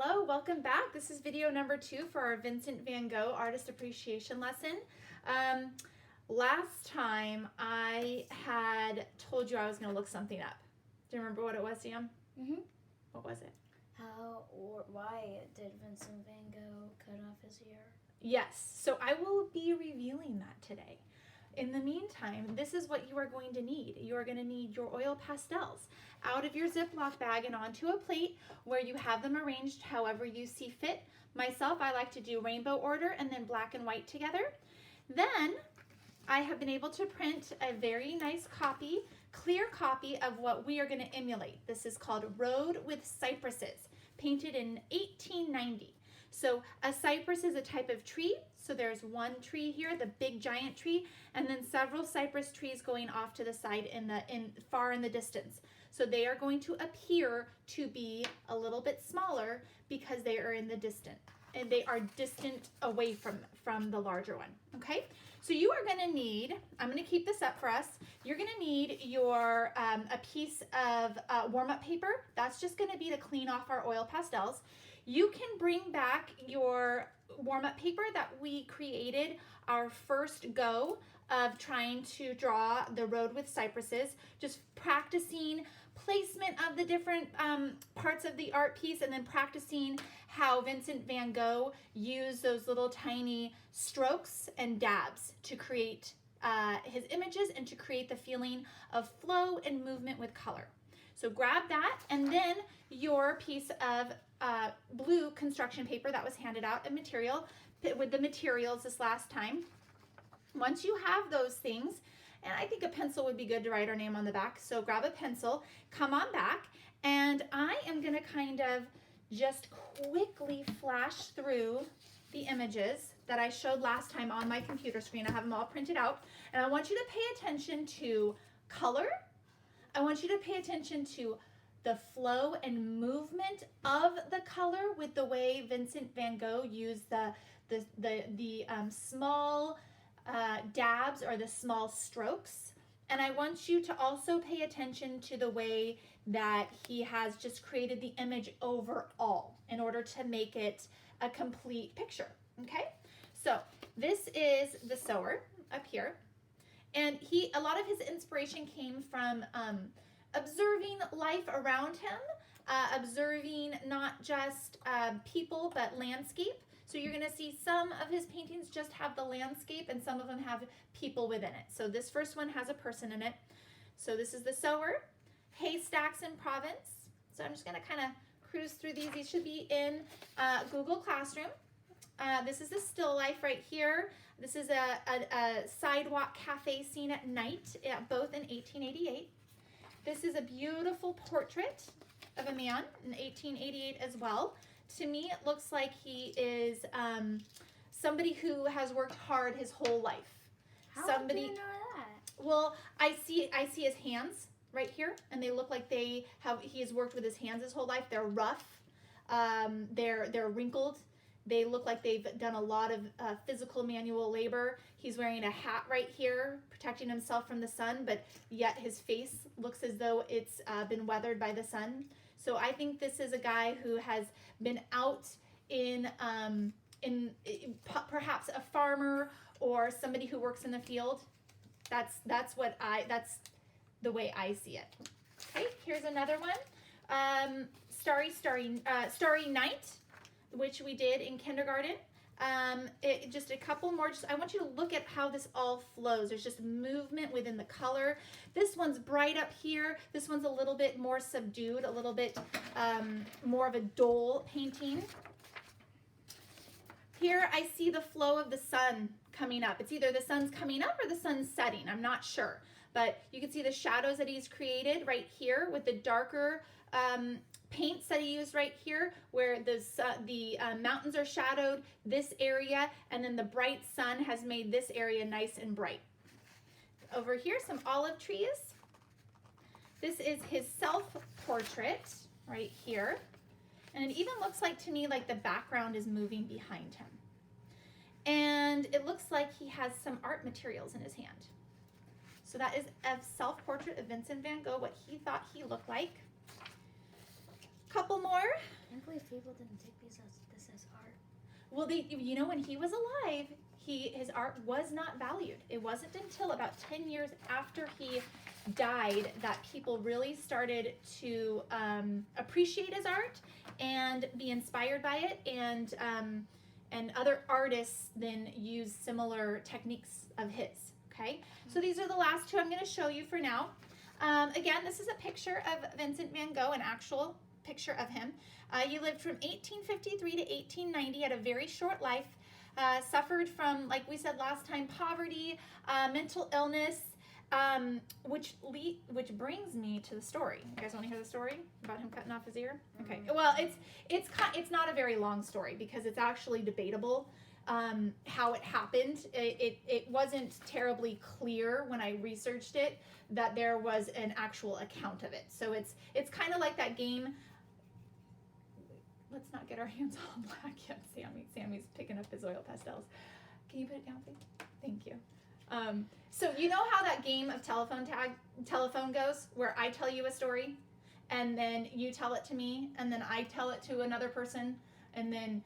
Hello, welcome back. This is video number 2 for our Vincent Van Gogh Artist Appreciation lesson. Last time I had told you I was going to look something up. Do you remember what it was, Sam? Mm-hmm. What was it? How or why did Vincent Van Gogh cut off his ear? Yes, so I will be revealing that today. In the meantime, this is what you are going to need. You are going to need your oil pastels out of your Ziploc bag and onto a plate where you have them arranged however you see fit. Myself, I like to do rainbow order and then black and white together. Then I have been able to print a very nice copy, clear copy of what we are going to emulate. This is called Road with Cypresses, painted in 1890. So a cypress is a type of tree. So there's one tree here, the big giant tree, and then several cypress trees going off to the side far in the distance. So they are going to appear to be a little bit smaller because they are in the distant, and they are distant away from the larger one. Okay, so you are going to need, I'm going to keep this up for us. You're going to need your a piece of warm-up paper. That's just going to be to clean off our oil pastels. You can bring back your warm-up paper that we created our first go of trying to draw the road with cypresses, just practicing placement of the different parts of the art piece, and then practicing how Vincent Van Gogh used those little tiny strokes and dabs to create his images and to create the feeling of flow and movement with color. So grab that, and then your piece of blue construction paper that was handed out, a material with the materials this last time. Once you have those things, and I think a pencil would be good to write our name on the back, so grab a pencil, come on back, and I am going to kind of just quickly flash through the images that I showed last time on my computer screen. I have them all printed out, and I want you to pay attention to color. I want you to pay attention to the flow and movement of the color with the way Vincent Van Gogh used the small dabs or the small strokes. And I want you to also pay attention to the way that he has just created the image overall in order to make it a complete picture. Okay, so this is the sewer up here, and a lot of his inspiration came from observing life around him, observing not just people but landscape. So you're going to see some of his paintings just have the landscape and some of them have people within it. So this first one has a person in it. So this is the sewer, haystacks in Provence. So I'm just going to kind of cruise through these. These should be in Google Classroom. This is the still life right here. This is a sidewalk cafe scene at night, both in 1888. This is a beautiful portrait of a man in 1888 as well. To me, it looks like he is somebody who has worked hard his whole life. How do you know that? Well, I see his hands right here, and they look like he has worked with his hands his whole life. They're rough, they're wrinkled. They look like they've done a lot of physical manual labor. He's wearing a hat right here, protecting himself from the sun, but yet his face looks as though it's been weathered by the sun. So I think this is a guy who has been out in perhaps a farmer or somebody who works in the field. That's the way I see it. Okay, here's another one. Starry Night, which we did in kindergarten. Just a couple more. I want you to look at how this all flows. There's just movement within the color. This one's bright up here. This one's a little bit more subdued, a little bit more of a dull painting. Here I see the flow of the sun coming up. It's either the sun's coming up or the sun's setting. I'm not sure. But you can see the shadows that he's created right here with the darker paints that he used right here, where the mountains are shadowed, this area, and then the bright sun has made this area nice and bright. Over here, some olive trees. This is his self-portrait right here. And it even looks like to me like the background is moving behind him. And it looks like he has some art materials in his hand. So that is a self-portrait of Vincent Van Gogh, what he thought he looked like. Couple more. I can't believe people didn't take this as art? Well, when he was alive, his art was not valued. It wasn't until about 10 years after he died that people really started to appreciate his art and be inspired by it, and other artists then use similar techniques of his. Okay, so these are the last two I'm going to show you for now. Again, this is a picture of Vincent Van Gogh, an actual picture of him. He lived from 1853 to 1890, had a very short life, suffered from, like we said last time, poverty, mental illness, which brings me to the story. You guys want to hear the story about him cutting off his ear? Okay. Well, it's not a very long story because it's actually debatable how it happened. It wasn't terribly clear when I researched it that there was an actual account of it. So it's kind of like that game. Let's not get our hands all black yet. Sammy's picking up his oil pastels. Can you put it down, please? Thank you. So you know how that game of telephone goes, where I tell you a story, and then you tell it to me, and then I tell it to another person, and then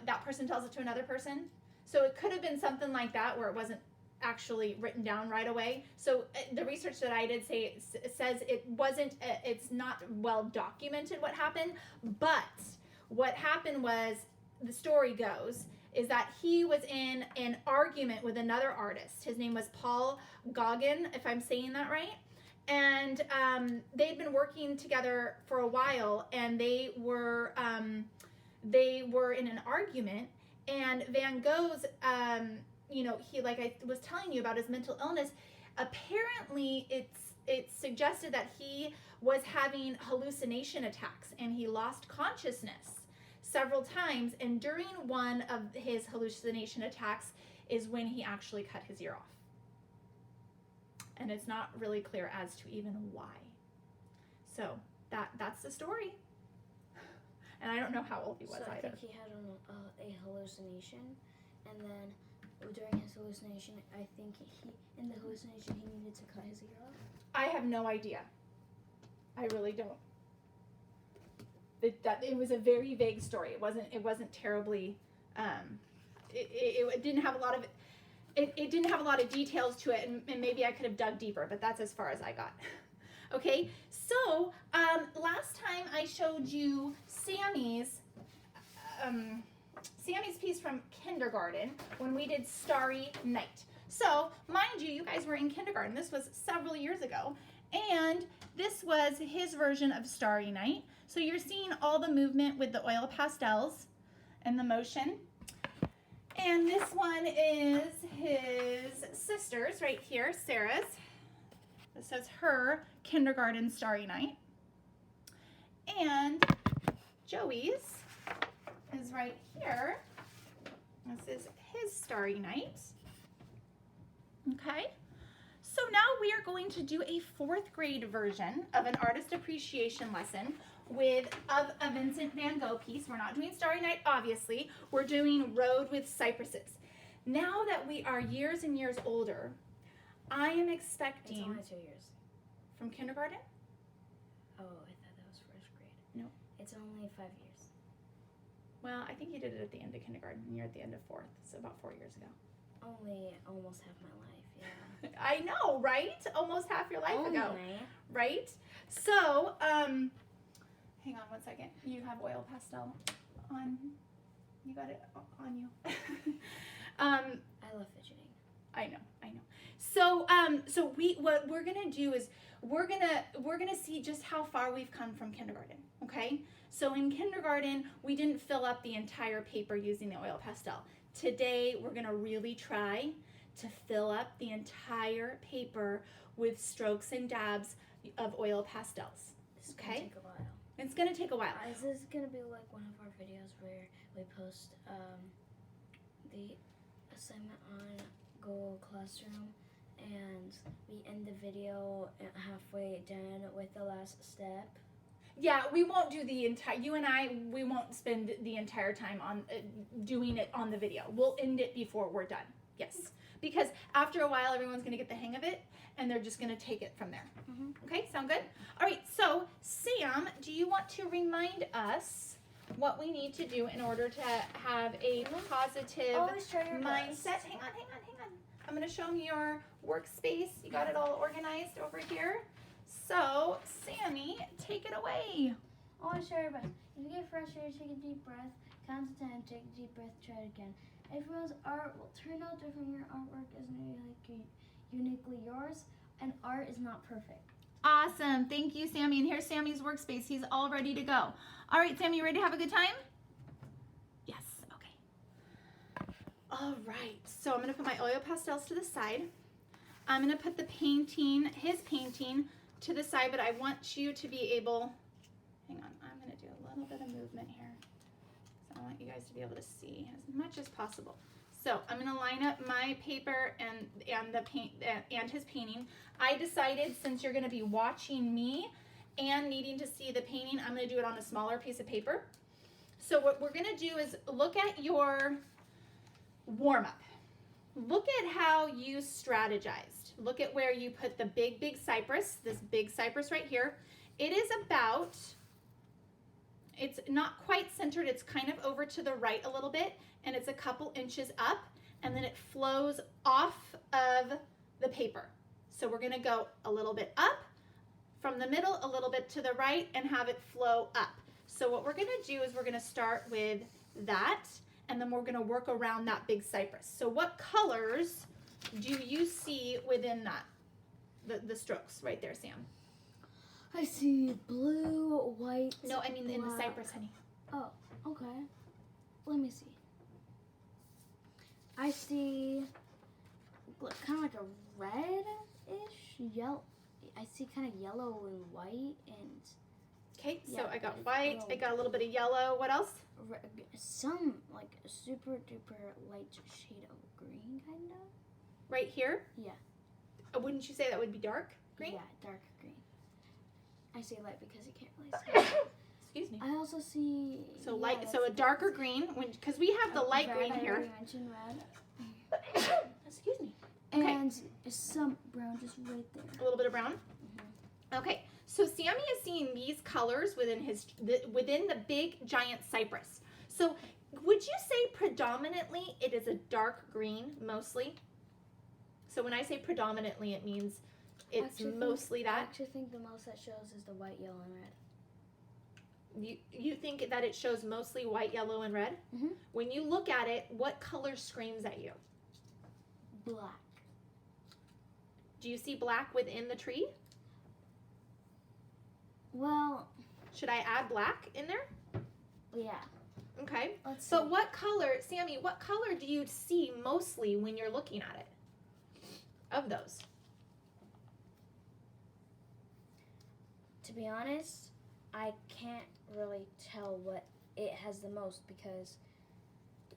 that person tells it to another person. So it could have been something like that, where it wasn't actually written down right away. So the research that I did says it's not well documented what happened, but what happened was, the story goes, is that he was in an argument with another artist. His name was Paul Gauguin, if I'm saying that right. And they'd been working together for a while, and they were in an argument, and Van Gogh's he, like I was telling you about his mental illness, apparently it's suggested that he was having hallucination attacks, and he lost consciousness several times, and during one of his hallucination attacks is when he actually cut his ear off. And it's not really clear as to even why. So that's the story. And I don't know how old he was either. I think he had a hallucination, and then during his hallucination, I think he needed to cut his ear off. I have no idea. I really don't. It was a very vague story. It wasn't terribly. It didn't have a lot of. It didn't have a lot of details to it, and maybe I could have dug deeper, but that's as far as I got. Okay, so last time I showed you Sammy's piece from kindergarten when we did Starry Night. So, mind you, you guys were in kindergarten. This was several years ago, and this was his version of Starry Night. So you're seeing all the movement with the oil pastels and the motion. And this one is his sister's right here, Sarah's. This says her kindergarten Starry Night. And Joey's is right here. This is his Starry Night. Okay. So now we are going to do a 4th grade version of an artist appreciation lesson of a Vincent Van Gogh piece. We're not doing Starry Night, obviously. We're doing Road with Cypresses. Now that we are years and years older, I am expecting... It's only 2 years. From kindergarten? Oh, I thought that was 1st grade. No. It's only 5 years. Well, I think you did it at the end of kindergarten, and you're at the end of 4th, so about 4 years ago. Only almost half my life, yeah. I know, right? Almost half your life ago. Right? So, hang on one second. You have oil pastel on. You got it on you. I love fidgeting. I know. So, what we're gonna do is we're gonna see just how far we've come from kindergarten. Okay. So in kindergarten, we didn't fill up the entire paper using the oil pastel. Today, we're gonna really try to fill up the entire paper with strokes and dabs of oil pastels. This is gonna take a while. It's gonna take a while. Is this gonna be like one of our videos where we post the assignment on Google Classroom and we end the video halfway done with the last step? Yeah, we won't do the entire, we won't spend the entire time on doing it on the video. We'll end it before we're done. Yes. Because after a while, everyone's going to get the hang of it, and they're just going to take it from there. Okay, sound good? All right, so Sam, do you want to remind us what we need to do in order to have a positive Always try your best. mindset. Hang on. I'm going to show them your workspace. You got it all organized over here. So, Sammy, take it away. Always try your best. If you get frustrated, take a deep breath. Count to 10, take a deep breath, try it again. Everyone's art will turn out different. Your artwork isn't uniquely yours, and art is not perfect. Awesome. Thank you, Sammy. And here's Sammy's workspace. He's all ready to go. All right, Sammy, you ready to have a good time? Yes. Okay. All right. So I'm going to put my oil pastels to the side. I'm going to put the painting, his painting, to the side, but I want you to be able, hang on, I'm going to do a little bit of movement here. So I want you guys to be able to see as much as possible. So I'm going to line up my paper and the paint and his painting. I decided, since you're going to be watching me and needing to see the painting, I'm going to do it on a smaller piece of paper. So what we're going to do is look at your warm-up. Look at how you strategized. Look at where you put the big cypress, this big cypress right here. It is about, it's not quite centered, it's kind of over to the right a little bit, and it's a couple inches up, and then it flows off of the paper. So we're gonna go a little bit up from the middle, a little bit to the right, and have it flow up. So what we're gonna do is we're gonna start with that, and then we're gonna work around that big cypress. So what colors do you see within that, the strokes right there, Sam? I see blue, white. No, I mean in the black. cypress, honey. Oh, okay. Let me see. I see kind of like a red-ish, yellow. I see kind of yellow and white and. Okay, so Yeah, I got white, I got a little bit of yellow. What else? Some like a super duper light shade of green, kind of. Right here? Yeah. Wouldn't you say that would be dark green? Yeah, dark green. I say light because you can't really see it. Excuse me. I also see. So yeah, light, so a darker green, because we have the light red, green I here. already mentioned red. Excuse me. Okay. And some brown just right there. A little bit of brown. Okay, so Sammy is seeing these colors within within the big giant cypress. So would you say predominantly it is a dark green mostly? So when I say predominantly, it means it's mostly I that. actually think the most that shows is the white, yellow, and red. You think that it shows mostly white, yellow, and red? Mhm. When you look at it, what color screams at you? Black. Do you see black within the tree? Well, Should I add black in there? yeah. Okay. Let's So see. what color, Sammy, what color do you see mostly when you're looking at it? Of those? To be honest, I can't really tell what it has the most because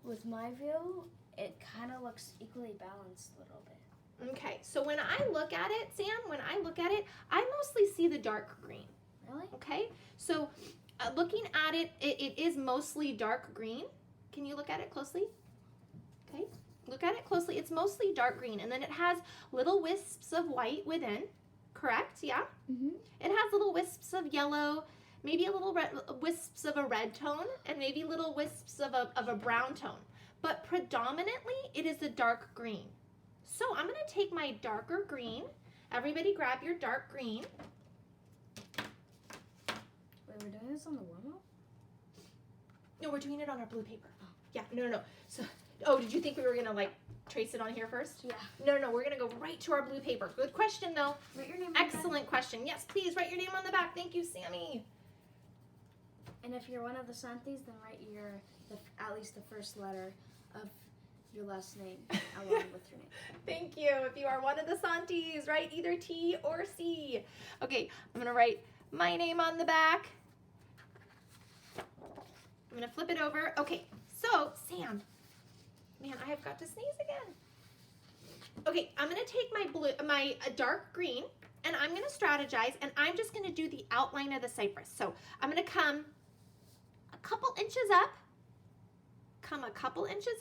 with my view, it kind of looks equally balanced a little bit. Okay, so when I look at it, Sam, when I look at it, I mostly see the dark green. Really? Okay, so looking at it, it is mostly dark green. Can you look at it closely? Okay, look at it closely. It's mostly dark green, and then it has little wisps of white within. Correct? Yeah. Mm-hmm. It has little wisps of yellow, maybe a little wisps of a red tone, and maybe little wisps of a brown tone. But predominantly, it is a dark green. So I'm going to take my darker green. Everybody grab your dark green. Wait, we're doing this on the warm-up? No, we're doing it on our blue paper. Yeah, no. So, did you think we were going to like trace it on here first? Yeah. No, we're going to go right to our blue paper. Good question though. Write your name on the back. Excellent question. Yes, please write your name on the back. Thank you, Sammy. And if you're one of the Santis, then write at least the first letter of your last name along with your name. Thank you. If you are one of the Santis, write either T or C. Okay, I'm going to write my name on the back. I'm going to flip it over. Okay, so Sam, man, I have got to sneeze again. Okay, I'm going to take my dark green, and I'm going to strategize, and I'm just going to do the outline of the cypress. So I'm going to come a couple inches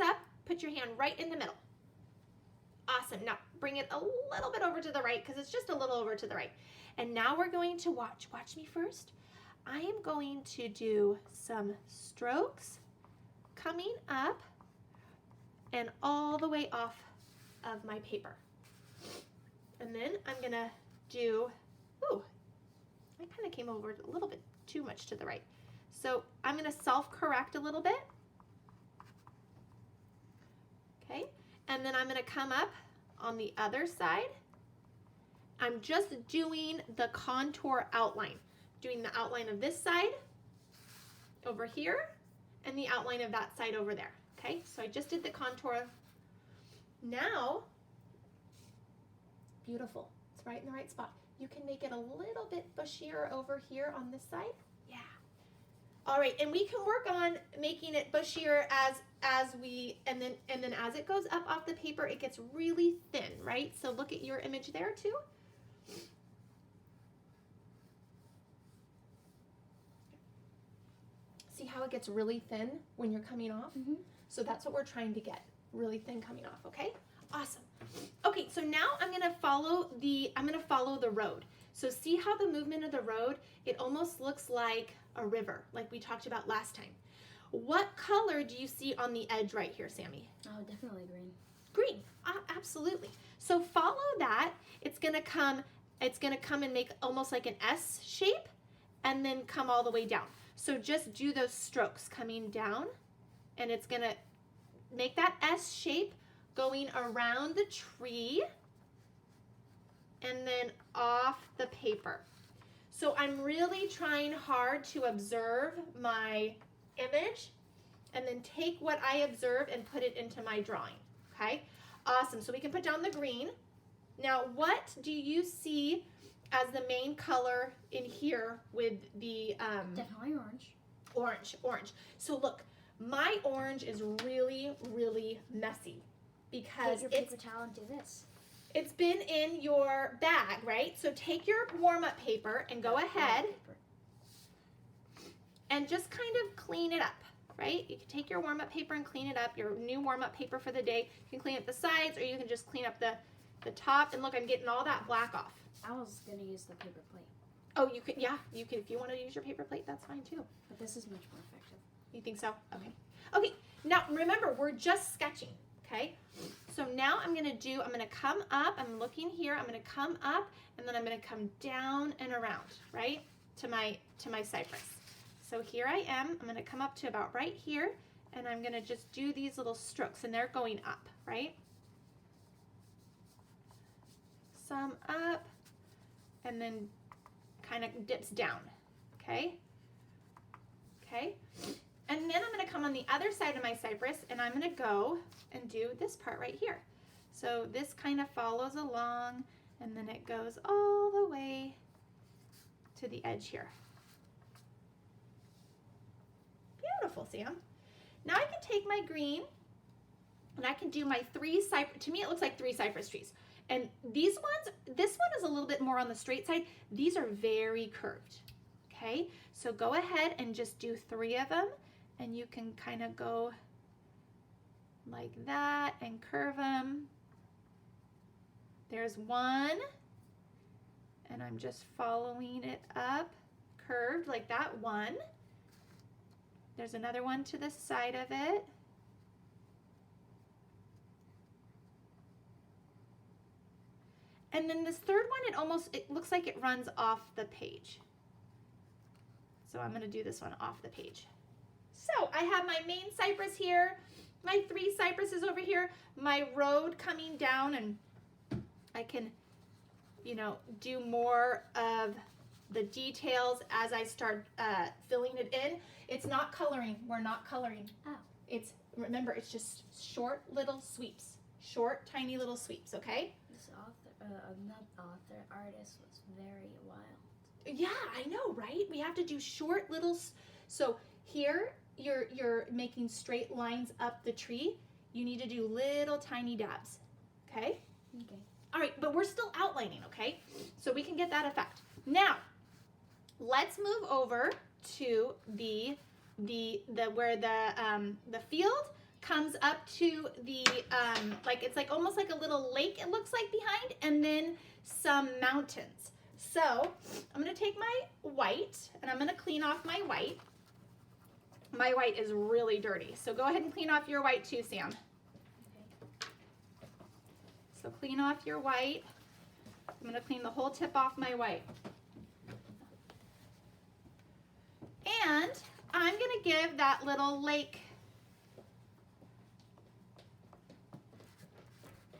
up, put your hand right in the middle. Awesome. Now bring it a little bit over to the right because it's just a little over to the right. And now we're going to watch me first. I am going to do some strokes coming up and all the way off of my paper. And then I'm gonna do, ooh, I kind of came over a little bit too much to the right. So I'm gonna self-correct a little bit. Okay, and then I'm gonna come up on the other side. I'm just doing the contour outline, doing the outline of this side over here and the outline of that side over there. Okay, so I just did the contour. Now, beautiful, it's right in the right spot. You can make it a little bit bushier over here on this side. Yeah. All right, and we can work on making it bushier as we, and then as it goes up off the paper, it gets really thin, right? So look at your image there too. See how it gets really thin when you're coming off? Mm-hmm. So that's what we're trying to get, really thin coming off, okay? Awesome. Okay, so now I'm gonna follow the road. So see how the movement of the road, it almost looks like a river, like we talked about last time. What color do you see on the edge right here, Sammy? Oh, definitely green. Green, absolutely. So follow that. It's gonna come and make almost like an S shape and then come all the way down. So just do those strokes coming down and it's gonna make that S shape going around the tree and then off the paper. So I'm really trying hard to observe my image and then take what I observe and put it into my drawing, okay? Awesome, so we can put down the green. Now, what do you see as the main color in here with the Definitely orange. Orange. So look, my orange is really, really messy because Take your paper towel and do this. It's been in your bag, right? So take your warm-up paper and go ahead and just kind of clean it up, right? You can take your warm-up paper and clean it up, your new warm-up paper for the day. You can clean up the sides or you can just clean up the top. And look, I'm getting all that black off. I was going to use the paper plate. Oh, you could, yeah, you could. If you want to use your paper plate, that's fine too. But this is much more effective. You think so? Okay. Okay, now remember, we're just sketching, okay? So now I'm gonna come up, I'm looking here, I'm gonna come up, and then I'm gonna come down and around, right? To my cypress. So here I am, I'm gonna come up to about right here, and I'm gonna just do these little strokes, and they're going up, right? Some up, and then kind of dips down, okay? Okay, and then I'm gonna come on the other side of my cypress and I'm gonna go and do this part right here. So this kind of follows along and then it goes all the way to the edge here. Beautiful, Sam. Now I can take my green and I can do my to me it looks like 3 cypress trees. And these ones, this one is a little bit more on the straight side. These are very curved, okay? So go ahead and just do 3 of them and you can kind of go like that and curve them. There's one and I'm just following it up, curved like that, 1. There's another one to the side of it. And then this third one, it looks like it runs off the page. So I'm gonna do this one off the page. So I have my main cypress here, my 3 cypresses over here, my road coming down, and I can, do more of the details as I start filling it in. It's not coloring, we're not coloring. Oh. Remember, it's just short little sweeps, short, tiny little sweeps, okay? This artist was very wild. Yeah, I know, right? We have to do short little, so here you're making straight lines up the tree. You need to do little tiny dabs, okay? Okay. All right, but we're still outlining, okay? So we can get that effect. Now, let's move over to where the field comes up to the, it's like almost like a little lake it looks like behind, and then some mountains. So I'm gonna take my white and I'm gonna clean off my white. My white is really dirty. So go ahead and clean off your white too, Sam. Okay. So clean off your white. I'm gonna clean the whole tip off my white. And I'm gonna give that little lake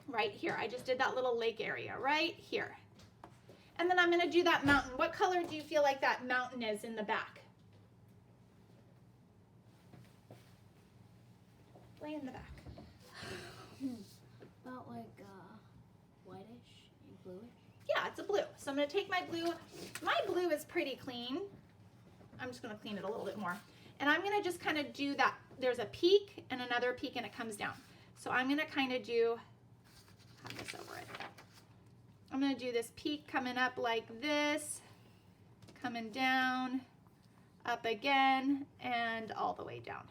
right here. I just did that little lake area right here. And then I'm gonna do that mountain. What color do you feel like that mountain is in the back? Way in the back. About like whitish and bluish. Yeah, it's a blue. So I'm gonna take my blue. My blue is pretty clean. I'm just gonna clean it a little bit more. And I'm gonna just kind of do that. There's a peak and another peak and it comes down. So I'm gonna kind of do, have this over it. I'm gonna do this peak coming up like this, coming down, up again, and all the way down.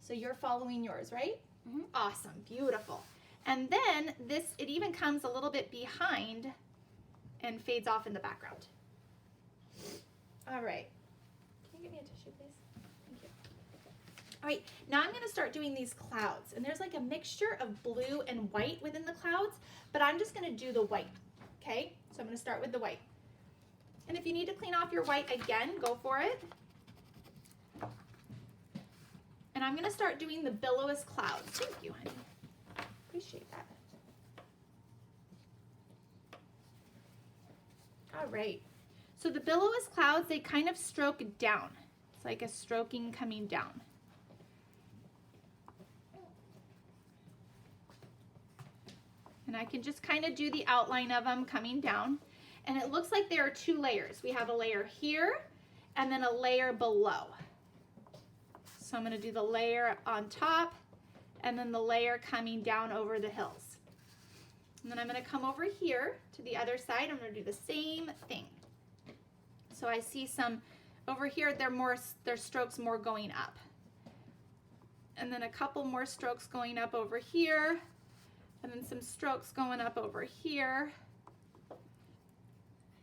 So you're following yours, right? Mm-hmm. Awesome, beautiful. And then this, it even comes a little bit behind and fades off in the background. All right. Can you give me a tissue, please? Thank you. All right, now I'm gonna start doing these clouds. And there's like a mixture of blue and white within the clouds, but I'm just gonna do the white, okay? So I'm gonna start with the white. And if you need to clean off your white again, go for it. And I'm gonna start doing the billowous clouds. Thank you, honey. Appreciate that. All right. So the billowous clouds, they kind of stroke down. It's like a stroking coming down. And I can just kind of do the outline of them coming down. And it looks like there are two layers. We have a layer here and then a layer below. So I'm gonna do the layer on top and then the layer coming down over the hills. And then I'm gonna come over here to the other side. I'm gonna do the same thing. So I see some, over here, there's strokes more going up. And then a couple more strokes going up over here. And then some strokes going up over here.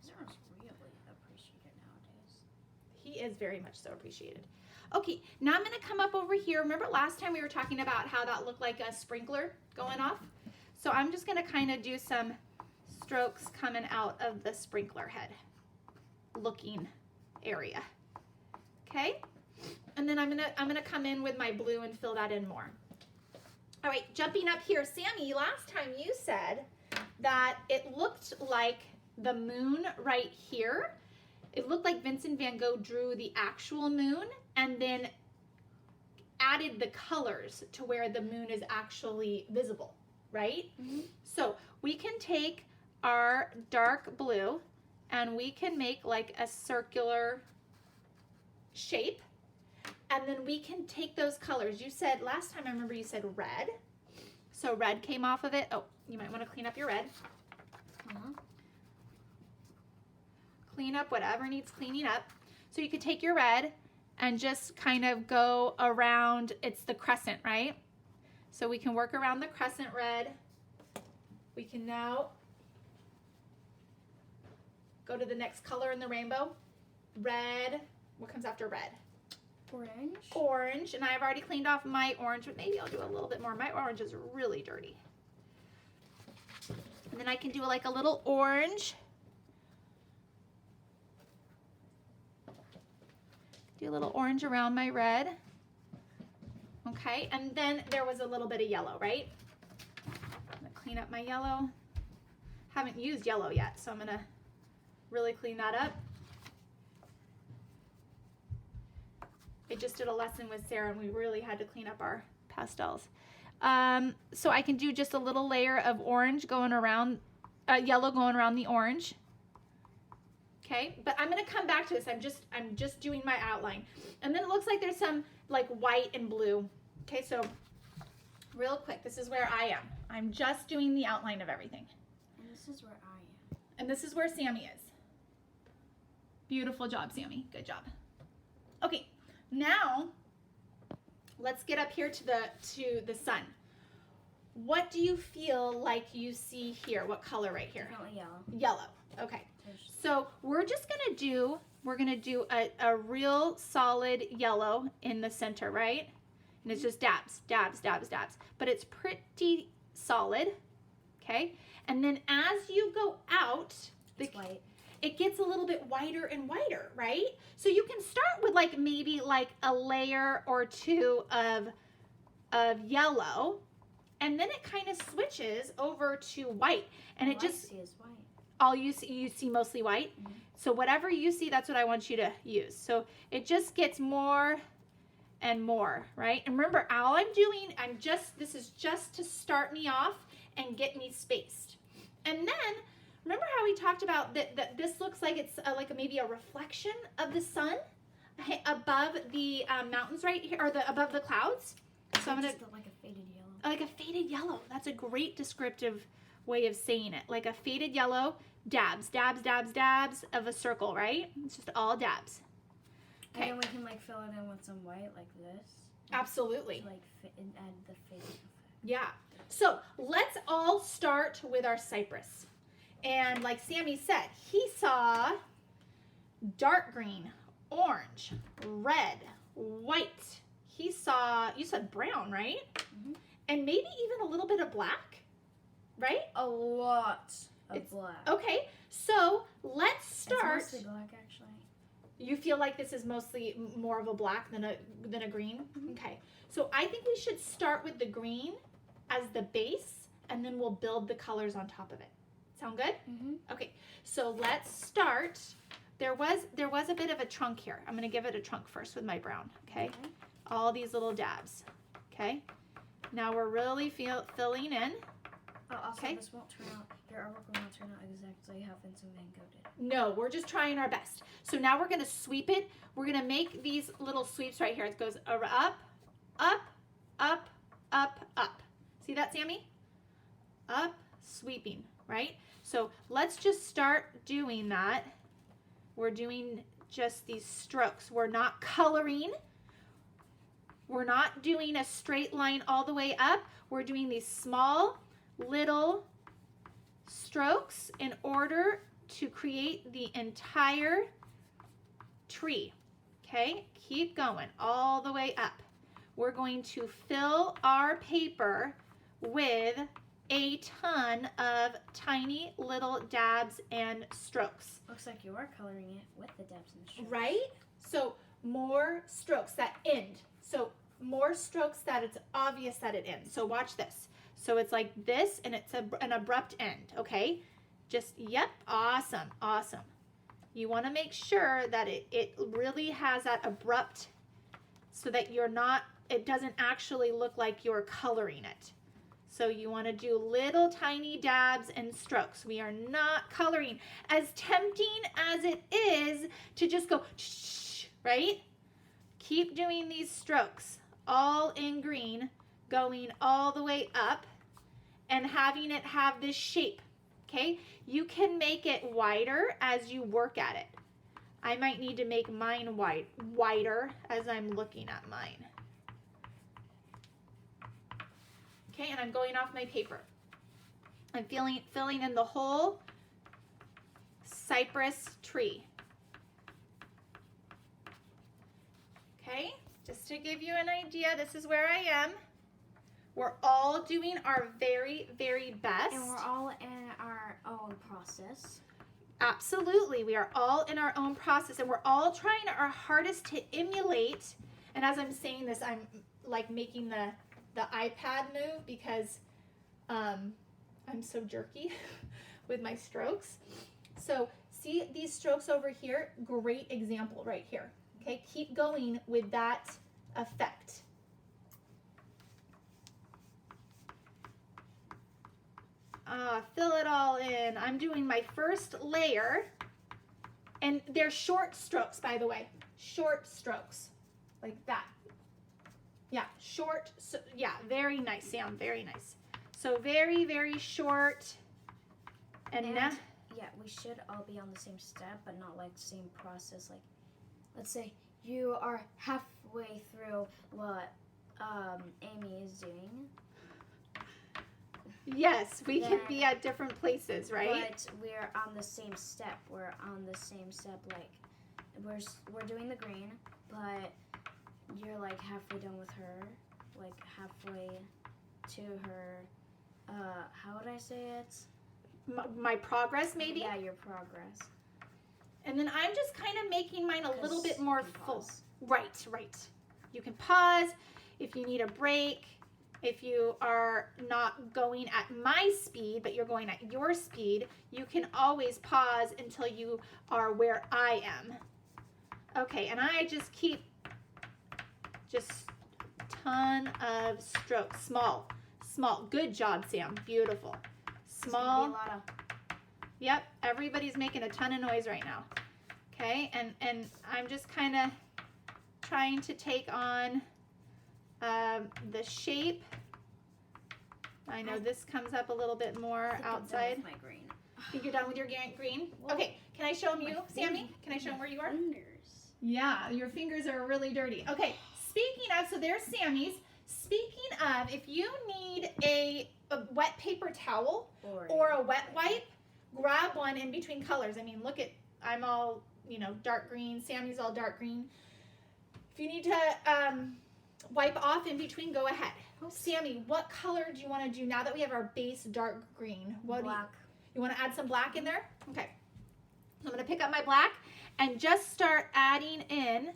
Ezra's really appreciated nowadays. He is very much so appreciated. Okay, now I'm gonna come up over here. Remember last time we were talking about how that looked like a sprinkler going off? So I'm just gonna kind of do some strokes coming out of the sprinkler head looking area. Okay? And then I'm gonna come in with my blue and fill that in more. All right, jumping up here, Sammy, last time you said that it looked like the moon right here. It looked like Vincent Van Gogh drew the actual moon and then added the colors to where the moon is actually visible, right? Mm-hmm. So we can take our dark blue and we can make like a circular shape. And then we can take those colors. You said, last time I remember you said red. So red came off of it. Oh, you might want to clean up your red. Clean up whatever needs cleaning up. So you could take your red and just kind of go around, it's the crescent, right? So we can work around the crescent red. We can now go to the next color in the rainbow. Red. What comes after red? Orange. Orange, and I've already cleaned off my orange, but maybe I'll do a little bit more. My orange is really dirty. And then I can do like a little orange. Do a little orange around my red. Okay, and then there was a little bit of yellow, right? I'm gonna clean up my yellow. Haven't used yellow yet, so I'm gonna really clean that up. I just did a lesson with Sarah and we really had to clean up our pastels. So I can do just a little layer of orange going around, yellow going around the orange. Okay, but I'm gonna come back to this. I'm just doing my outline. And then it looks like there's some like white and blue. Okay, so real quick, this is where I am. I'm just doing the outline of everything. And this is where I am. And this is where Sammy is. Beautiful job, Sammy. Good job. Okay. Now, let's get up here to the sun. what do you feel like you see here? What color right here? Definitely yellow. Yellow. Okay. So we're just gonna do, a real solid yellow in the center, right? And it's just dabs, dabs, dabs, dabs. But it's pretty solid, okay? And then as you go out, It's white. it gets a little bit whiter and whiter, right? So you can start with like maybe like a layer or two of yellow, and then it kind of switches over to white. And All it just, I see is white. all you see mostly white. Mhm. So whatever you see, that's what I want you to use. So it just gets more and more, right? And remember, all I'm doing, this is just to start me off and get me spaced. And then, remember how we talked about that this looks like it's like maybe a reflection of the sun above the mountains right here, or above the clouds? So I'm gonna, Just like a faded yellow. like a faded yellow. That's a great descriptive way of saying it. Like a faded yellow, dabs, dabs, dabs, dabs of a circle, right? It's just all dabs. Okay. And then we can like fill it in with some white like this. Absolutely. To, like and add the faded effect. Yeah. So let's all start with our cypress. And like Sammy said, he saw dark green, orange, red, white. He saw, you said brown, right? Mhm. And maybe even a little bit of black, right? A lot of black. Okay, so let's start. It's mostly black actually. You feel like this is mostly more of a black than a green? Mhm. Okay, so I think we should start with the green as the base, and then we'll build the colors on top of it. Sound good? Mhm. Okay, so let's start. There was a bit of a trunk here. I'm gonna give it a trunk first with my brown, okay? All these little dabs, okay? Now we're really filling in. Oh, also Okay. this won't turn out, your artwork will not turn out exactly how Vincent Van Gogh did. No, we're just trying our best. So now we're gonna sweep it. We're gonna make these little sweeps right here. It goes up, up, up, up, up. See that, Sammy? Up, sweeping, right? So let's just start doing that. We're doing just these strokes. We're not coloring. We're not doing a straight line all the way up. We're doing these small little strokes in order to create the entire tree. Okay, keep going all the way up. We're going to fill our paper with a ton of tiny little dabs and strokes. Looks like you are coloring it with the dabs and strokes. Right? So more strokes that end. So more strokes that it's obvious that it ends. So watch this. So it's like this, and it's an abrupt end, okay? Just, yep, awesome, awesome. You want to make sure that it really has that abrupt, so that it doesn't actually look like you're coloring it. So you want to do little tiny dabs and strokes. We are not coloring. As tempting as it is to just go, shh, right? Keep doing these strokes, all in green, going all the way up, and having it have this shape, okay? You can make it wider as you work at it. I might need to make mine wider as I'm looking at mine. Okay, and I'm going off my paper. I'm filling in the whole cypress tree. Okay, just to give you an idea, this is where I am. We're all doing our very, very best. And we're all in our own process. Absolutely, we are all in our own process, and we're all trying our hardest to emulate. And as I'm saying this, I'm like making the iPad move because I'm so jerky with my strokes. So see these strokes over here? Great example right here. Okay, keep going with that effect. Fill it all in. I'm doing my first layer, and they're short strokes, by the way. Short strokes, like that. Yeah, short. So, yeah, very nice, Sam. Very nice. So very, very short. And now, yeah, we should all be on the same step, but not like the same process. Like, let's say you are halfway through what Amy is doing. Yes, we can Then- be at different places, right? But we're on the same step. We're on the same step. Like we're doing the green, but you're like halfway done with her, like halfway to her. How would I say it? My progress, maybe? Yeah, your progress. And then I'm just kind of making mine a little 'Cause bit more you can full. pause. Right, right. You can pause if you need a break. If you are not going at my speed, but you're going at your speed, you can always pause until you are where I am. Okay, and I just keep just ton of strokes. Small, small. Good job, Sam. Beautiful. It's gonna be a Small. lot of Yep, everybody's making a ton of noise right now. Okay, and I'm just kind of trying to take on the shape. I know this comes up a little bit more I think I'm done outside. with my green. Think you're done with your green? Whoa. Okay, can I show them you, My Sammy? Can I show them where you are? Fingers. Yeah, your fingers are really dirty. Okay, speaking of, so there's Sammy's. Speaking of, if you need a wet paper towel or a wet wipe, grab one in between colors. I mean, look at, I'm all, dark green. Sammy's all dark green. If you need to wipe off in between, go ahead. Sammy, what color do you want to do now that we have our base dark green? Black. You want to add some black in there? Okay. I'm going to pick up my black and just start adding in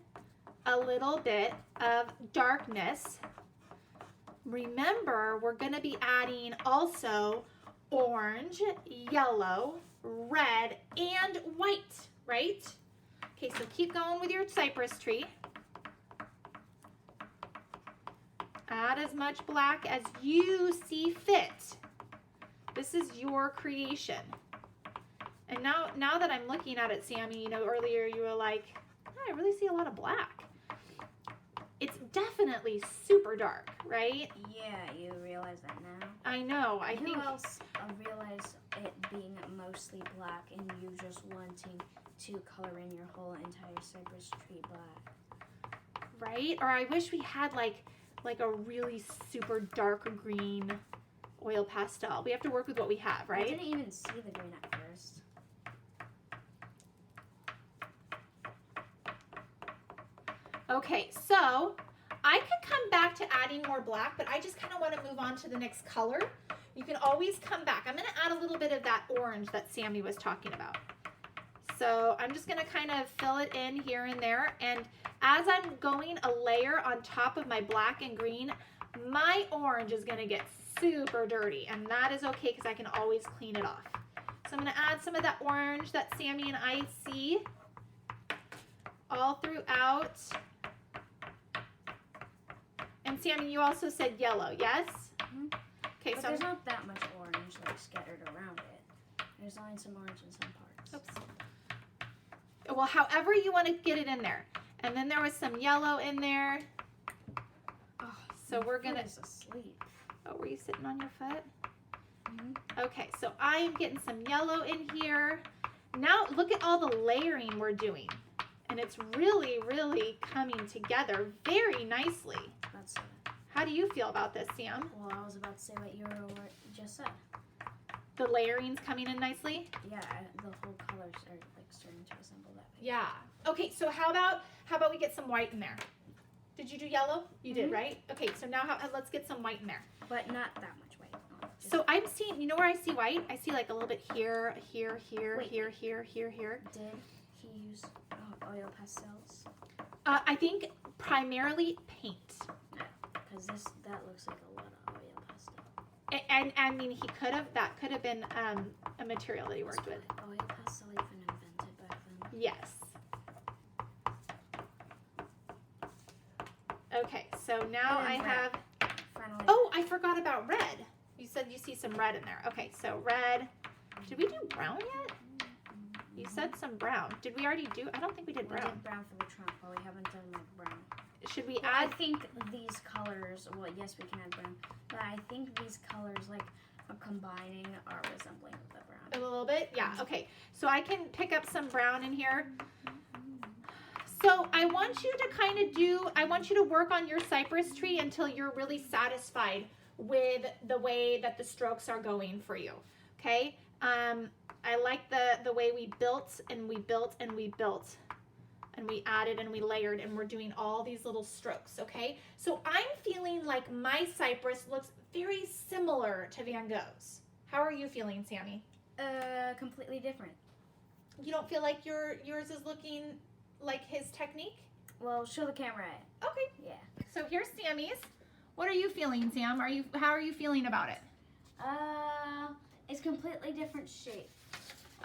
a little bit of darkness. Remember, we're going to be adding also orange, yellow, red, and white, right? Okay, so keep going with your cypress tree. Add as much black as you see fit. This is your creation. And now that I'm looking at it, Sammy, earlier you were like, oh, I really see a lot of black. It's definitely super dark, right? Yeah, you realize that now. I know. I think Who else realized it being mostly black and you just wanting to color in your whole entire cypress tree black? right? Or I wish we had like a really super dark green oil pastel. We have to work with what we have, I right? didn't even see the green at first. Okay, so I could come back to adding more black, but I just kind of want to move on to the next color. You can always come back. I'm going to add a little bit of that orange that Sammy was talking about. So I'm just going to kind of fill it in here and there. And as I'm going a layer on top of my black and green, my orange is going to get super dirty. And that is okay because I can always clean it off. So I'm going to add some of that orange that Sammy and I see all throughout. And Sammy, you also said yellow, yes? Mm-hmm. Okay, But so there's not that much orange like scattered around it. There's only some orange in some parts. oops. Well, however you want to get it in there. And then there was some yellow in there. Oh, so we're gonna. Is asleep. Oh, were you sitting on your foot? Mm-hmm. Okay, so I'm getting some yellow in here. Now look at all the layering we're doing. And it's really, really coming together very nicely. That's it. How do you feel about this, Sam? Well, I was about to say what you just said. The layering's coming in nicely? Yeah, the whole colors are like starting to resemble that. Yeah. Okay, so how about we get some white in there? Did you do yellow? You did, Mhm. right? Okay, so now let's get some white in there. But not that much white. No, just So I'm seeing, you know where I see white? I see like a little bit here, here, here, Wait. here, here, here, here. Did he use oil pastels? I think primarily paint. Because that looks like a lot of oil pastel. And I mean, that could have been a material that he worked with. Oil pastel even invented back then. Yes. Okay, so now And I then have, Finally. oh, I forgot about red. You said you see some red in there. Okay, so red. Did we do brown yet? You said some brown. Did we already do? I don't think we did We brown. did brown for the trunk, but we haven't done like brown. Should we Well, I add? think these colors, well, yes, we can add brown, but I think these colors, like, are combining are resembling the A brown. little bit? Yeah, okay. So I can pick up some brown in here. So I want you to work on your cypress tree until you're really satisfied with the way that the strokes are going for you, okay? I like the way we built and we built and we built and we added and we layered and we're doing all these little strokes, okay? So I'm feeling like my cypress looks very similar to Van Gogh's. How are you feeling, Sammy? Completely different. You don't feel like yours is looking like his technique? Well, show the camera it. Okay. Yeah. So here's Sammy's. What are you feeling, Sam? How are you feeling about it? It's completely different shape.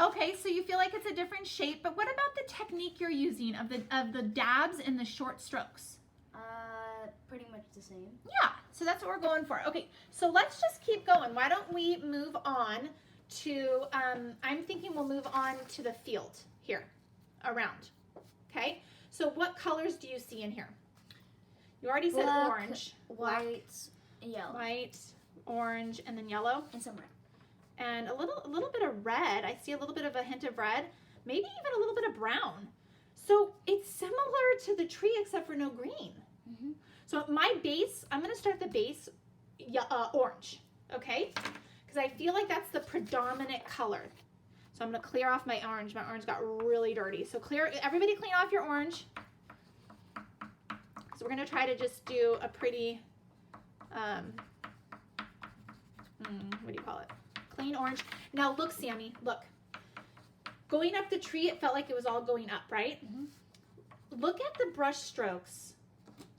Okay, so you feel like it's a different shape, but what about the technique you're using of the dabs and the short strokes? Pretty much the same. Yeah, so that's what we're going for. Okay, so let's just keep going. Why don't we move on to, I'm thinking we'll move on to the field here, around, okay? So what colors do you see in here? You already said Black, orange. White, yellow. White, orange, and then yellow. And some red. And a little bit of red. I see a little bit of a hint of red. Maybe even a little bit of brown. So it's similar to the tree except for no green. Mm-hmm. So my base, I'm going to start the base orange, okay? Because I feel like that's the predominant color. So I'm going to clear off my orange. My orange got really dirty. So everybody clean off your orange. So we're going to try to just do a pretty, what do you call it? Clean orange. Now look, Sammy, look. Going up the tree, it felt like it was all going up, right? Mm-hmm. Look at the brush strokes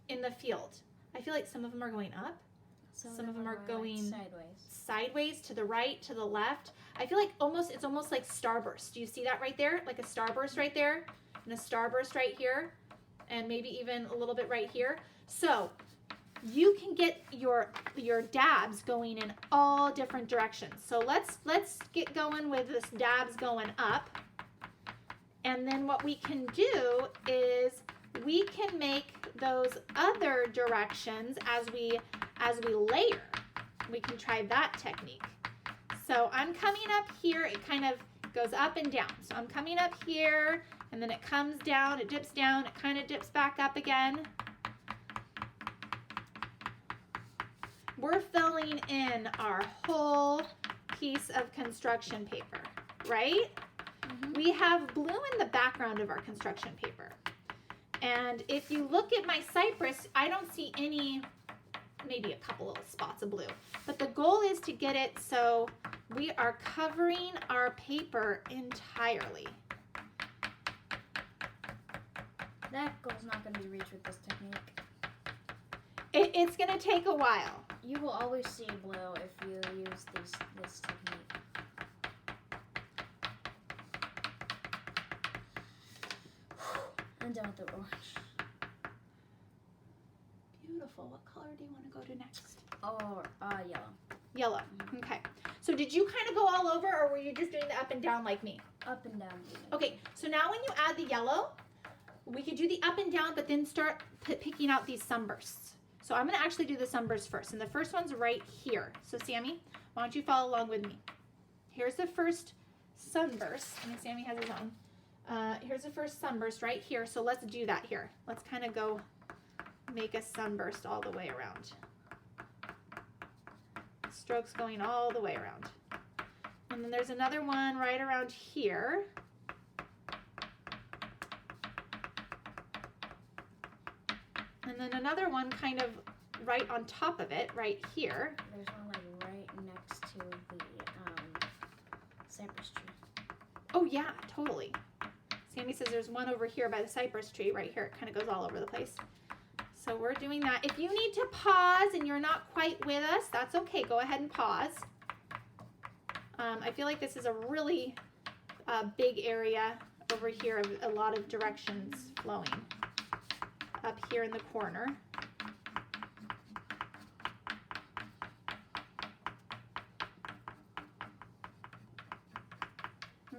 in the field. I feel like some of them are going up. Some of them are going sideways to the right, to the left. I feel like it's almost like starburst. Do you see that right there? Like a starburst right there and a starburst right here and maybe even a little bit right here. So you can get your dabs going in all different directions. So let's get going with this dabs going up. And then what we can do is we can make those other directions as we layer. We can try that technique. So I'm coming up here, it kind of goes up and down. So I'm coming up here and then it comes down, it dips down, it kind of dips back up again. We're filling in our whole piece of construction paper, right? Mm-hmm. We have blue in the background of our construction paper. And if you look at my cypress, I don't see any, maybe a couple little spots of blue. But the goal is to get it so we are covering our paper entirely. That goal's not going to be reached with this technique. It's going to take a while. You will always see blue if you use this technique. I'm done with the orange. Beautiful. What color do you want to go to next? Oh, yellow. Yellow. Okay. So did you kind of go all over or were you just doing the up and down like me? Up and down. Okay. So now when you add the yellow, we could do the up and down, but then start picking out these sunbursts. So I'm going to actually do the sunburst first. And the first one's right here. So Sammy, why don't you follow along with me? Here's the first sunburst. I mean, Sammy has his own. Here's the first sunburst right here. So let's do that here. Let's kind of go make a sunburst all the way around. Strokes going all the way around. And then there's another one right around here. And then another one kind of right on top of it, right here. There's one like right next to the cypress tree. Oh yeah, totally. Sammy says there's one over here by the cypress tree right here. It kind of goes all over the place. So we're doing that. If you need to pause and you're not quite with us, that's okay. Go ahead and pause. I feel like this is a really big area over here of a lot of directions flowing. Up here in the corner.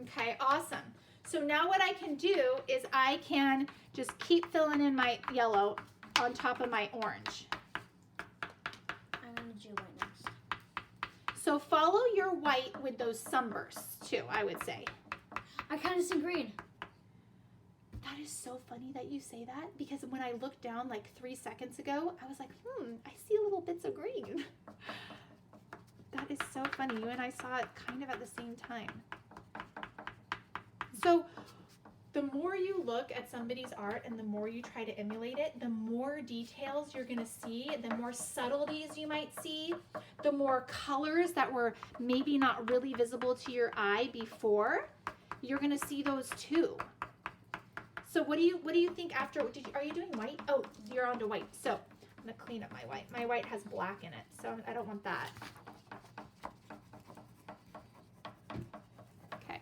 Okay, awesome. So now what I can do is I can just keep filling in my yellow on top of my orange. I'm going to do white next. So follow your white with those sunbursts too, I would say. I kind of see green. That is so funny that you say that, because when I looked down like 3 seconds ago, I was like, I see little bits of green. That is so funny. You and I saw it kind of at the same time. So the more you look at somebody's art and the more you try to emulate it, the more details you're going to see, the more subtleties you might see, the more colors that were maybe not really visible to your eye before, you're going to see those too. So what do you think after? Are you doing white? Oh, you're on to white. So I'm going to clean up my white. My white has black in it, so I don't want that. Okay.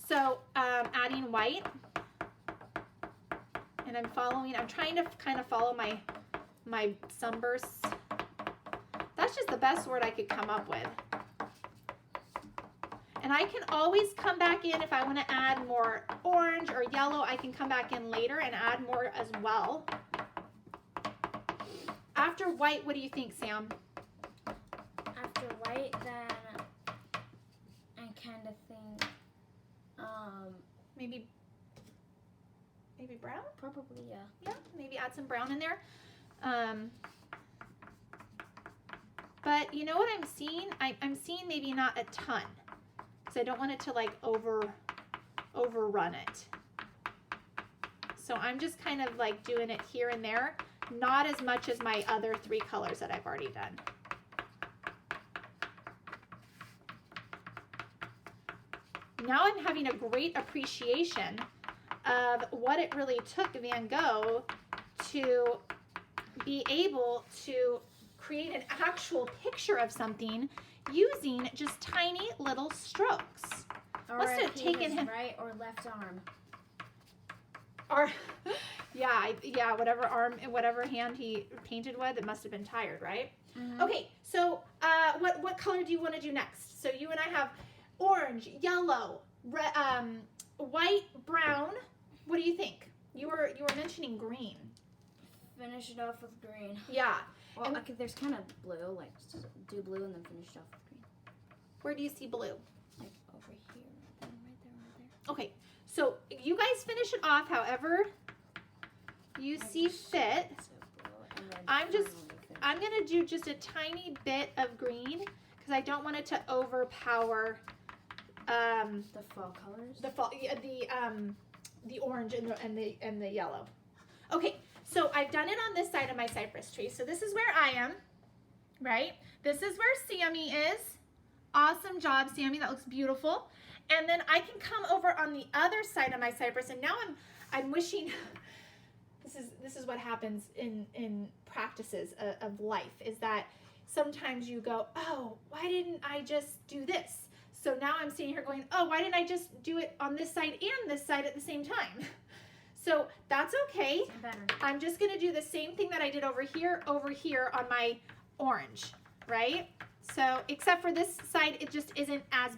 So adding white, and I'm trying to kind of follow my sunbursts. That's just the best word I could come up with. And I can always come back in if I want to add more orange or yellow. I can come back in later and add more as well. After white, what do you think, Sam? After white, then I kind of think Maybe brown? probably, yeah. Yeah, maybe add some brown in there. But you know what I'm seeing? I'm seeing maybe not a ton. I don't want it to like overrun it. So I'm just kind of like doing it here and there, not as much as my other 3 colors that I've already done. Now I'm having a great appreciation of what it really took Van Gogh to be able to create an actual picture of something using just tiny little strokes. Or Must have taken him right or left arm. Or yeah, whatever hand he painted with, it must have been tired, right? Mm-hmm. Okay, so what color do you want to do next? So you and I have orange, yellow, red, white, brown. What do you think? You were mentioning green. Finish it off with green. Yeah. Well, okay, there's kind of blue, like do blue and then finish it off with green. Where do you see blue? Like over here, right there. Okay, so you guys finish it off however you see fit. I'm gonna do just a tiny bit of green because I don't want it to overpower the fall colors. The orange and the yellow. Okay. So I've done it on this side of my cypress tree. So this is where I am, right? This is where Sammy is. Awesome job, Sammy. That looks beautiful. And then I can come over on the other side of my cypress. And now I'm wishing, this is what happens in practices of life, is that sometimes you go, oh, why didn't I just do this? So now I'm sitting here going, oh, why didn't I just do it on this side and this side at the same time? So that's okay. Better. I'm just going to do the same thing that I did over here on my orange, right? So except for this side, it just isn't as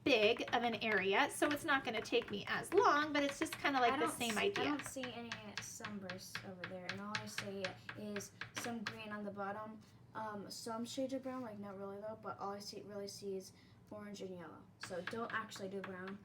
big of an area, so it's not going to take me as long, but it's just kind of like the same idea. I don't see any sunbursts over there, and all I see is some green on the bottom, some shades of brown, like not really though, but all I really see is orange and yellow. So don't actually do brown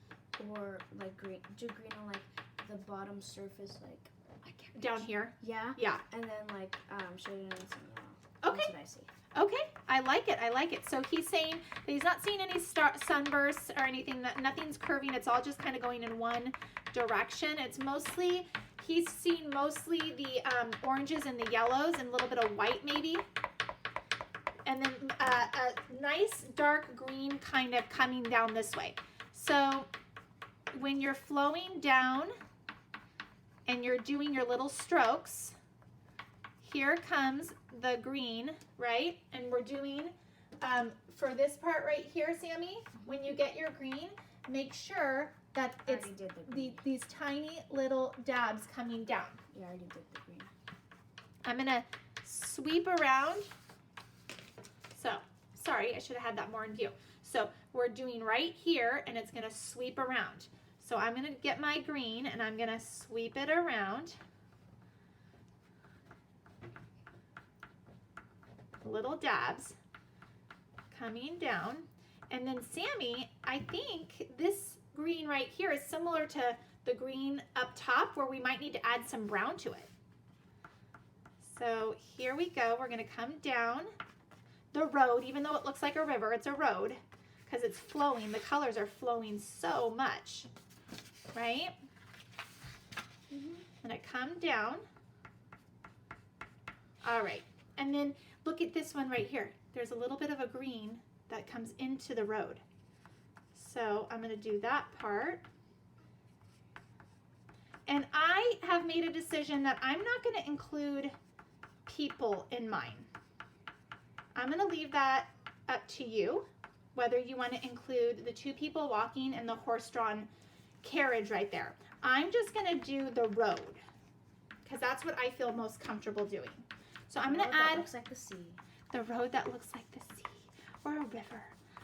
or like green. Do green on like the bottom surface, like down here. Yeah. Yeah. And then like shading in some yellow. Okay. That's what I see. Okay, I like it. So he's saying that he's not seeing any sunbursts or anything, that nothing's curving. It's all just kind of going in one direction. It's mostly, he's seeing mostly the oranges and the yellows and a little bit of white maybe. And then a nice dark green kind of coming down this way. So when you're flowing down and you're doing your little strokes, here comes the green, right? And we're doing, for this part right here, Sammy, when you get your green, make sure that it's these tiny little dabs coming down. You already did the green. I'm gonna sweep around. So, sorry, I should have had that more in view. So we're doing right here and it's gonna sweep around. So I'm gonna get my green and I'm gonna sweep it around. Little dabs coming down. And then Sammy, I think this green right here is similar to the green up top where we might need to add some brown to it. So here we go. We're going to come down the road, even though it looks like a river, it's a road because it's flowing. The colors are flowing so much, right? I'm going to come down. All right. And then look at this one right here. There's a little bit of a green that comes into the road. So I'm going to do that part. And I have made a decision that I'm not going to include people in mine. I'm going to leave that up to you, whether you want to include the 2 people walking and the horse-drawn carriage right there. I'm just going to do the road because that's what I feel most comfortable doing. So I'm going to add looks like the sea. The road that looks like the sea or a river.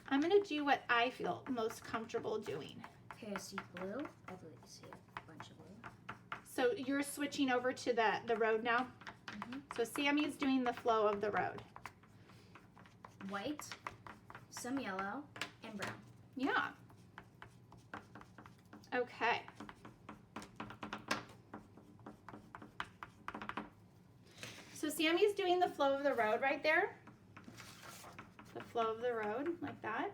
I'm going to do what I feel most comfortable doing. Okay, I see blue. I believe I see a bunch of blue. So you're switching over to the road now? So Sammy's doing the flow of the road. White, some yellow, and brown. Yeah. Okay. So Sammy's doing the flow of the road right there. The flow of the road, like that.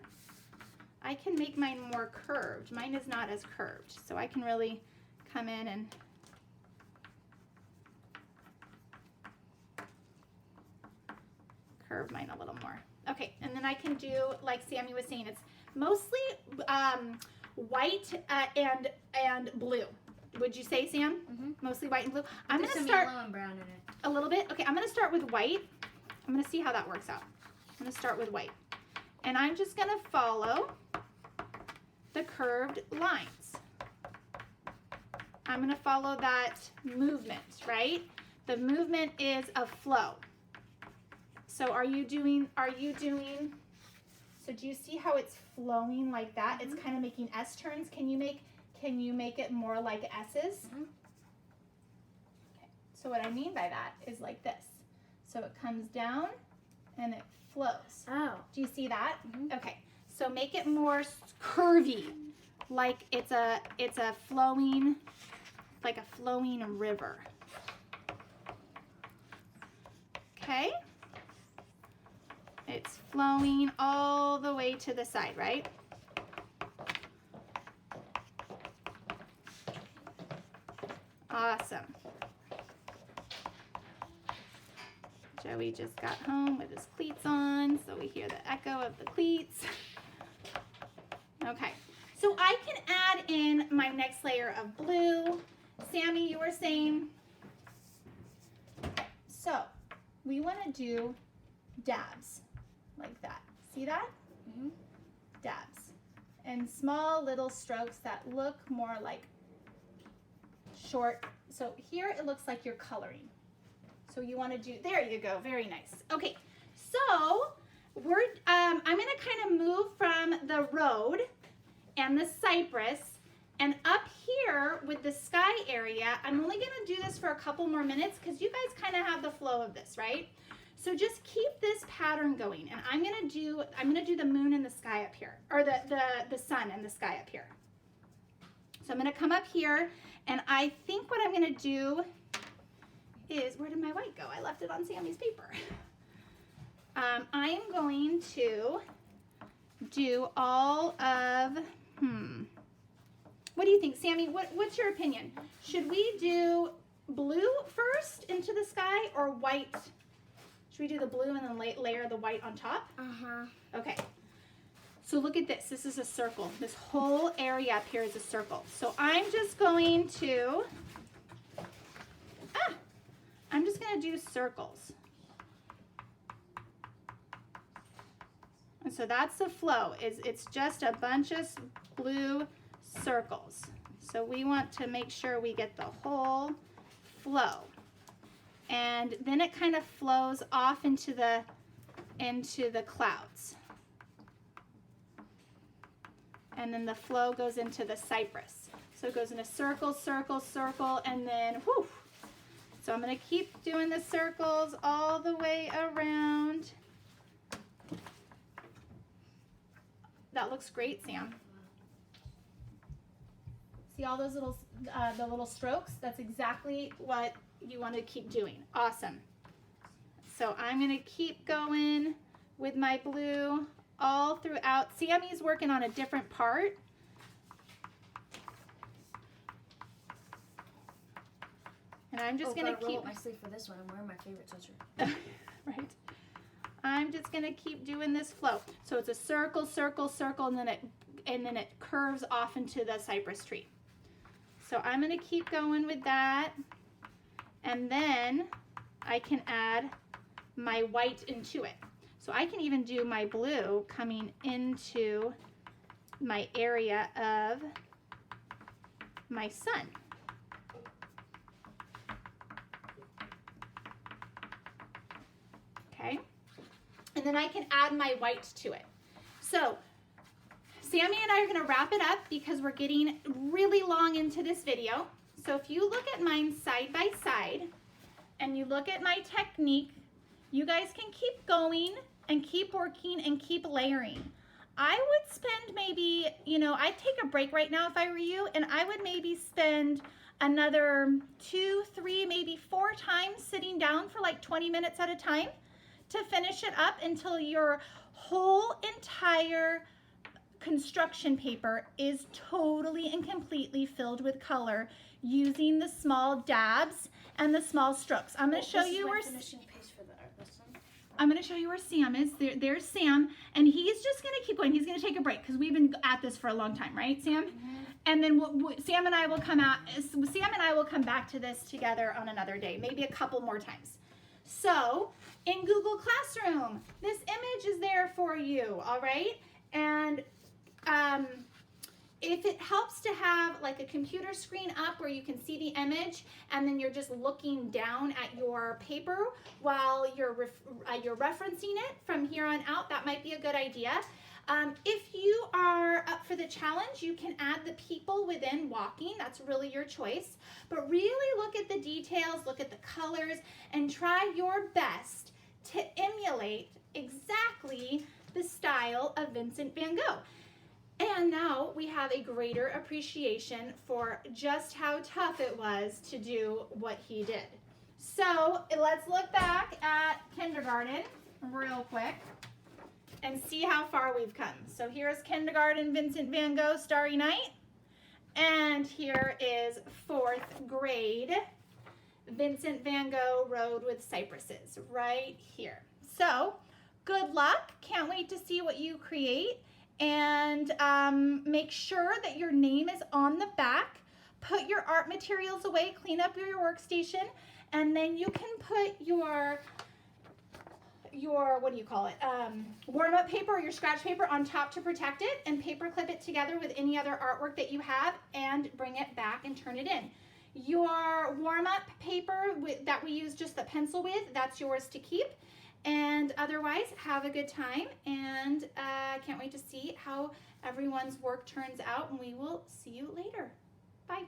I can make mine more curved. Mine is not as curved, so I can really come in and curve mine a little more. Okay, and then I can do, like Sammy was saying, it's mostly white and blue. Would you say, Sam? Mostly white and blue. I'm going to start yellow and brown in it. a little bit. Okay, I'm going to start with white. I'm going to see how that works out. I'm going to start with white. And I'm just going to follow the curved lines. I'm going to follow that movement, right? The movement is a flow. So are you doing, so do you see how it's flowing like that? It's kind of making S turns. Can you make it more like S's? Okay. So what I mean by that is like this. So it comes down and it flows. Oh. Do you see that? Okay. So make it more curvy, like it's a flowing, like a flowing river. Okay. It's flowing all the way to the side, right? Awesome. Joey just got home with his cleats on, so we hear the echo of the cleats. Okay, so I can add in my next layer of blue. Sammy, you were saying? So we want to do dabs like that. See that? Dabs. And small little strokes that look more like short. So here it looks like you're coloring. So you want to do, there you go, very nice. Okay, so I'm going to kind of move from the road and the cypress, and up here with the sky area, I'm only going to do this for a couple more minutes because you guys kind of have the flow of this, right? So just keep this pattern going, and I'm going to do the moon and the sky up here, or the sun and the sky up here. So I'm going to come up here, and I think what I'm going to do is, where did my white go? I left it on Sammy's paper. I am going to do all of, what do you think, Sammy? What's your opinion? Should we do blue first into the sky or white? Should we do the blue and then layer the white on top? Okay. So look at this. This is a circle. This whole area up here is a circle. So I'm just going to, do circles. And so that's the flow. It's just a bunch of blue circles. So we want to make sure we get the whole flow. And then it kind of flows off into the clouds. And then the flow goes into the cypress. So it goes in a circle, circle, circle, and then whoo. So I'm going to keep doing the circles all the way around. That looks great, Sam. See all those little, the little strokes? That's exactly what you want to keep doing. Awesome. So I'm going to keep going with my blue all throughout. Sammy's working on a different part. And I'm just going to keep... roll up my sleeve for this one. I'm wearing my favorite sweatshirt. Right. I'm just going to keep doing this flow. So it's a circle, circle, circle, and then it curves off into the cypress tree. So I'm going to keep going with that. And then I can add my white into it. So I can even do my blue coming into my area of my sun. Okay, and then I can add my white to it. So Sammy and I are going to wrap it up because we're getting really long into this video. So if you look at mine side by side and you look at my technique, you guys can keep going and keep working and keep layering. I would spend maybe, I'd take a break right now if I were you, and I would maybe spend another 2, 3, maybe 4 times sitting down for like 20 minutes at a time to finish it up until your whole entire construction paper is totally and completely filled with color using the small dabs and the small strokes. I'm going to show you where I'm going to show you where Sam is. There's Sam, and he's just going to keep going. He's going to take a break because we've been at this for a long time, right, Sam? Mm-hmm. And then Sam and I will come back to this together on another day, maybe a couple more times. So in Google Classroom, this image is there for you, all right? And if it helps to have like a computer screen up where you can see the image and then you're just looking down at your paper while you're referencing it from here on out, that might be a good idea. If you are up for the challenge, you can add the people within walking. That's really your choice. But really look at the details, look at the colors, and try your best to emulate exactly the style of Vincent Van Gogh. And now we have a greater appreciation for just how tough it was to do what he did. So let's look back at kindergarten real quick and see how far we've come. So here's kindergarten Vincent Van Gogh Starry Night. And here is 4th grade Vincent Van Gogh Road with Cypresses right here. So good luck. Can't wait to see what you create. And make sure that your name is on the back. Put your art materials away, clean up your workstation, and then you can put your what do you call it, warm-up paper or your scratch paper on top to protect it, and paper clip it together with any other artwork that you have and bring it back and turn it in. Your warm-up paper that we use just the pencil with, that's yours to keep. And otherwise, have a good time, and can't wait to see how everyone's work turns out, and we will see you later. Bye.